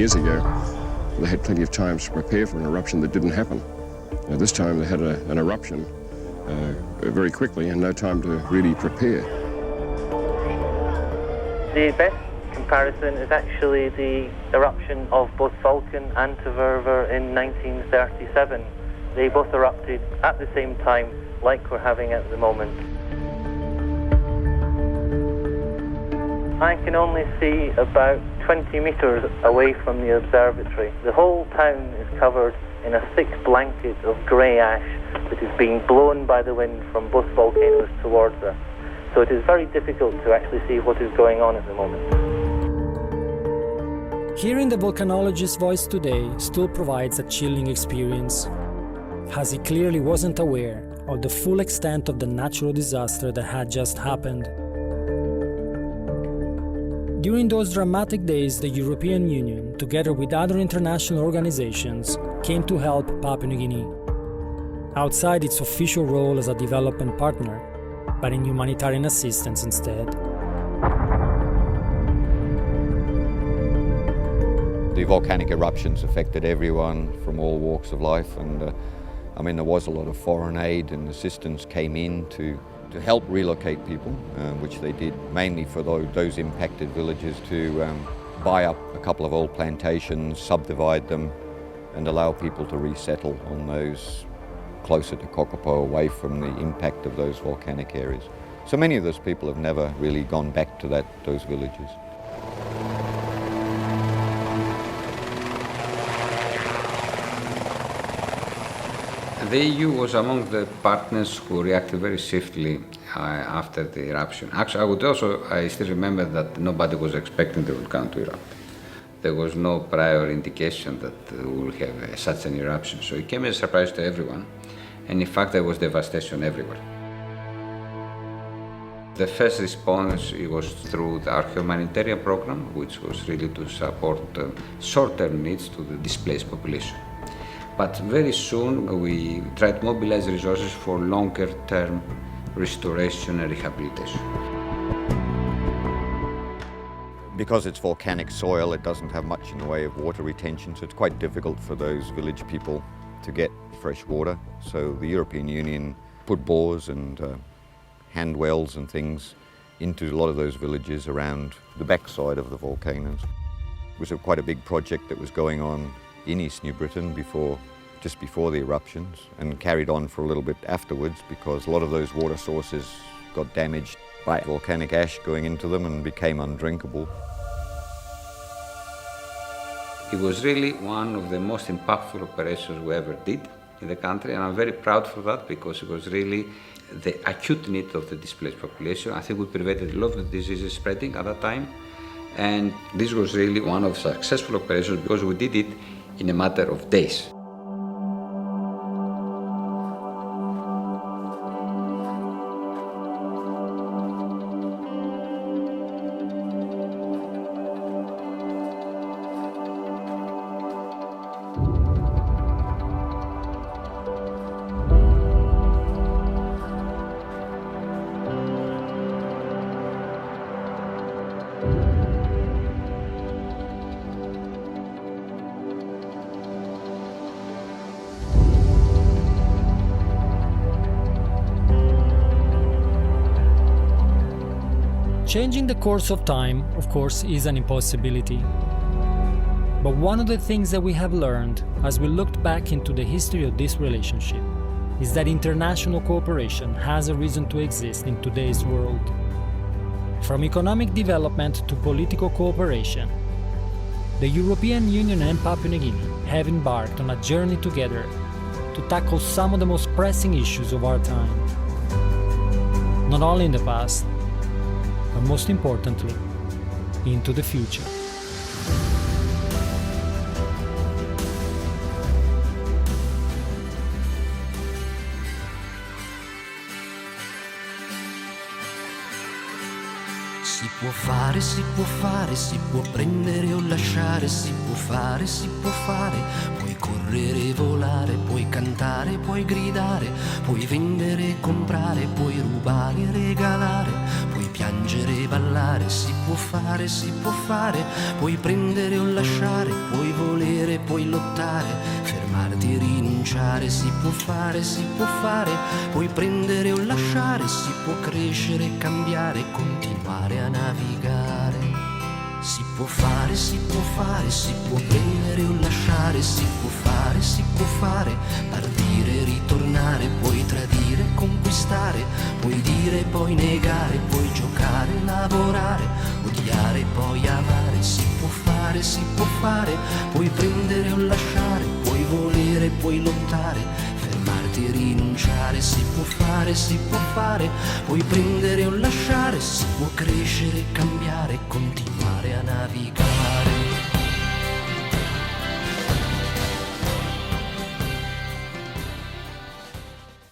years ago, they had plenty of time to prepare for an eruption that didn't happen. This time they had an eruption very quickly and no time to really prepare. The best comparison is actually the eruption of both Vulcan and Tvörver in 1937. They both erupted at the same time, like we're having at the moment. I can only see about 20 metres away from the observatory. The whole town is covered in a thick blanket of grey ash that is being blown by the wind from both volcanoes towards us. So it is very difficult to actually see what is going on at the moment. Hearing the volcanologist's voice today still provides a chilling experience, as he clearly wasn't aware of the full extent of the natural disaster that had just happened. During those dramatic days, the European Union, together with other international organizations, came to help Papua New Guinea, outside its official role as a development partner, but in humanitarian assistance instead. The volcanic eruptions affected everyone from all walks of life, and there was a lot of foreign aid and assistance came in to help relocate people, which they did, mainly for those impacted villages, to buy up a couple of old plantations, subdivide them, and allow people to resettle on those closer to Kokopo, away from the impact of those volcanic areas. So many of those people have never really gone back to those villages. The EU was among the partners who reacted very swiftly after the eruption. Actually, I still remember that nobody was expecting the volcano to erupt. There was no prior indication that we will have such an eruption. So it came as a surprise to everyone. And in fact, there was devastation everywhere. The first response was through our humanitarian program, which was really to support short-term needs to the displaced population. But very soon we tried to mobilize resources for longer-term restoration and rehabilitation. Because it's volcanic soil, it doesn't have much in the way of water retention, so it's quite difficult for those village people to get fresh water. So the European Union put bores and hand wells and things into a lot of those villages around the backside of the volcanoes. It was quite a big project that was going on in East New Britain just before the eruptions, and carried on for a little bit afterwards, because a lot of those water sources got damaged by volcanic ash going into them and became undrinkable. It was really one of the most impactful operations we ever did in the country, and I'm very proud for that, because it was really the acute need of the displaced population. I think we prevented a lot of diseases spreading at that time, and this was really one of the successful operations because we did it in a matter of days. Changing the course of time, of course, is an impossibility. But one of the things that we have learned as we looked back into the history of this relationship is that international cooperation has a reason to exist in today's world. From economic development to political cooperation, the European Union and Papua New Guinea have embarked on a journey together to tackle some of the most pressing issues of our time. Not only in the past, but most importantly, into the future. Si può fare, si può fare, si può prendere o lasciare, si può fare, si può fare. Puoi correre, volare, puoi cantare, puoi gridare, puoi vendere e comprare, puoi rubare e regalare, puoi piangere piangere e ballare, si può fare, puoi prendere o lasciare, puoi volere, puoi lottare, fermarti e rinunciare, si può fare, puoi prendere o lasciare, si può crescere, cambiare, continuare a navigare. Si può fare, si può prendere o lasciare, si può fare, partire, ritornare, puoi tradire, conquistare, puoi dire, puoi negare, puoi giocare, lavorare, odiare, poi amare, si può fare, puoi prendere o lasciare, puoi volere, puoi lottare, fermarti e rinunciare, si può fare, puoi prendere o lasciare, si può crescere, cambiare, continuare